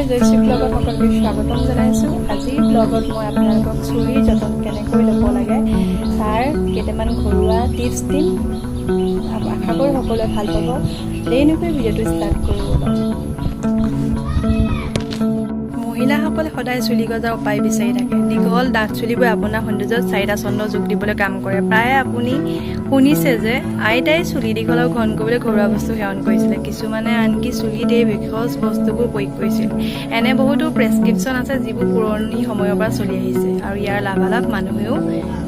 হাই জয়শ্ৰী ব্লগত সকলোকে স্বাগতম জনাইছোঁ। আজিৰ ব্লগত মই আপোনালোকক চুলিৰ যতন কেনেকৈ ল'ব লাগে তাৰ কেইটামান ঘৰুৱা টিপছ দিম। আশা কৰোঁ সকলোৱে ভাল পাব। দেৰিনৈকৈ ভিডিঅ'টো ষ্টাৰ্ট কৰোঁ। মহিলাসকলে সদায় চুলি গজাৰ উপায় বিচাৰি থাকে। দীঘল ডাঠ চুলিবোৰে আপোনাৰ সৌন্দৰ্যত চাৰিটা চন্দ্ৰ যোগ দিবলৈ কাম কৰে। প্ৰায়ে আপুনি শুনিছে যে আইতাই চুলি দীঘল আৰু ঘন কৰিবলৈ ঘৰুৱা বস্তু সেৱন কৰিছিলে। কিছুমানে আনকি চুলিত এই ভেষজ বস্তুবোৰ প্ৰয়োগ কৰিছিল। এনে বহুতো প্ৰেছক্ৰিপশ্যন আছে যিবোৰ পুৰণি সময়ৰ পৰা চলি আহিছে আৰু ইয়াৰ লাভালাভ মানুহেও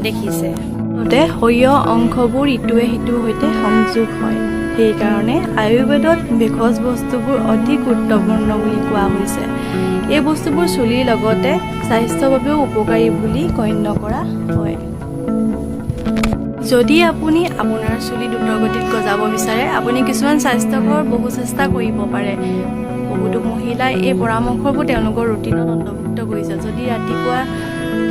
দেখিছে। শৰীৰৰ অংশবোৰ ইটোৱে সিটোৰ সৈতে সংযোগ হয়। সেইকাৰণে আয়ুৰ্বেদত ভেষজ বস্তুবোৰ অতি গুৰুত্বপূৰ্ণ বুলি কোৱা হৈছে। এই বস্তুবোৰ চুলিৰ লগতে স্বাস্থ্যৰ বাবেও উপকাৰী বুলি গণ্য কৰা হয়। যদি আপুনি আপোনাৰ চুলি দ্ৰুতগতিত গজাব বিচাৰে, আপুনি কিছুমান স্বাস্থ্যকৰ বহু চেষ্টা কৰিব পাৰে। বহুতো মহিলাই এই পৰামৰ্শবোৰ তেওঁলোকৰ ৰুটিনত অন্তৰ্ভুক্ত কৰিছে। যদি ৰাতিপুৱা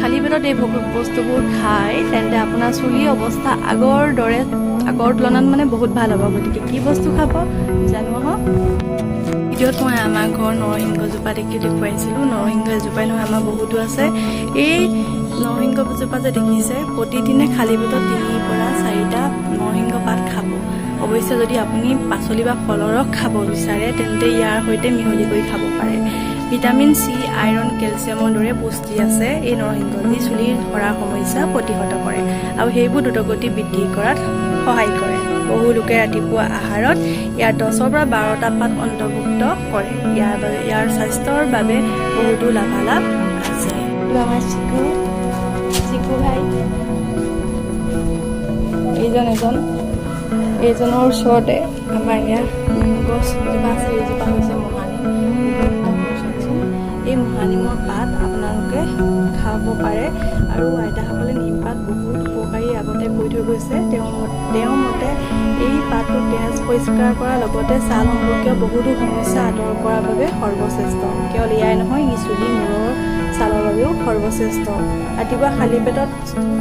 খালী পেটত এই বস্তুবোৰ খায় তেন্তে আপোনাৰ চুলিৰ অৱস্থা আগৰ তুলনাত বহুত ভাল হ'ব। গতিকে কি বস্তু খাব জানো আহক। ভিডিঅ'ত মই আমাৰ ঘৰৰ নৰসিংহজোপা দেখুৱাইছিলোঁ। নৰসিংহ এজোপাই নহয়, আমাৰ বহুতো আছে। এই নৰসিংহজোপা যে দেখিছে, প্ৰতিদিনে খালী পেটত 3 পৰা 4টা নৰসিংহ পাত খাব। অৱশ্যে যদি আপুনি পাচলি বা ফলৰ ৰস খাব বিচাৰে তেন্তে ইয়াৰ সৈতে মিহলি কৰি খাব পাৰে। ভিটামিন চি, আইৰণ, কেলছিয়ামৰ দৰে পুষ্টি আছে এই নৰসিংহ, যি চুলিৰ সৰাৰ সমস্যা প্ৰতিহত কৰে আৰু সেইবোৰ দ্ৰুতগতি বৃদ্ধি কৰাত সহায় কৰে। বহু লোকে ৰাতিপুৱা আহাৰত ইয়াৰ 10 পৰা 12টা পাত অন্তৰ্ভুক্ত কৰে। ইয়াৰ স্বাস্থ্যৰ বাবে বহুতো লাভালাভ আছে। আমাৰ চিকু ভাই এইজনৰ ওচৰতে আমাৰ ইয়াৰ গছজোপা আছে। এইজোপা হৈছে মহানিম। এই মহানিমৰ পাত আপোনালোকে খাব পাৰে আৰু আইতাসকলে নিম পাত বহুত উপকাৰী আগতে কৈ থৈ গৈছে। তেওঁৰ মতে এই পাতটো তেজ পৰিষ্কাৰ কৰাৰ লগতে ছাল সম্পৰ্কীয় বহুতো সমস্যা আঁতৰ কৰাৰ বাবে সৰ্বশ্ৰেষ্ঠ। কেৱল এয়াই নহয়, ই চুলি মূৰৰ ছালৰ বাবেও সৰ্বশ্ৰেষ্ঠ। ৰাতিপুৱা খালী পেটত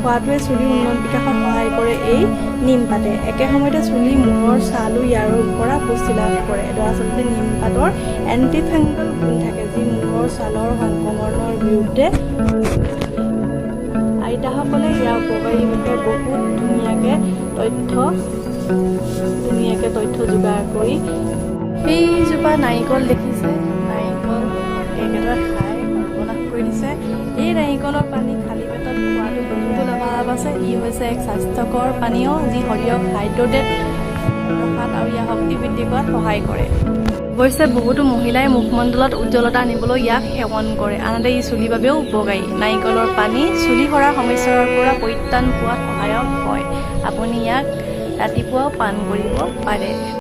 খোৱাটোৱে চুলিৰ উন্নত বিকাশত সহায় কৰে। এই নিম পাতে একে সময়তে চুলি, মূৰৰ ছালো ইয়াৰ পৰা পুষ্টি লাভ কৰে। দৰাচলতে নিম পাতৰ এণ্টি ফাংগল গুণ থাকে, যি মূৰৰ ছালৰ সংক্ৰমণৰ বিৰুদ্ধে। আইতাসকলে ইয়াৰ উপকাৰী বিষয়ে বহুত ধুনীয়াকৈ তথ্য যোগাৰ কৰি। এইজোপা নাৰিকল দেখিছে, নাৰিকল একেদৰে খাই সৰ্বনাশ কৰি দিছে। এই নাৰিকলৰ পানী খালী পেটত খোৱাটো বহুতো লাভালাভ আছে। ই হৈছে এক স্বাস্থ্যকৰ পানীয় যি শৰীৰক হাইড্ৰেটেড ৰখাত আৰু ইয়াৰ শক্তি বৃদ্ধি কৰাত সহায় কৰে। অৱশ্যে বহুতো মহিলাই মুখমণ্ডলত উজ্জ্বলতা আনিবলৈ ইয়াক সেৱন কৰে। আনহাতে ই চুলিৰ বাবেও উপকাৰী। নাৰিকলৰ পানী চুলি সৰাৰ সমস্যাৰ পৰা পৰিত্ৰাণ পোৱাত সহায়ক হয়। আপুনি ইয়াক ৰাতিপুৱাও পান কৰিব পাৰে।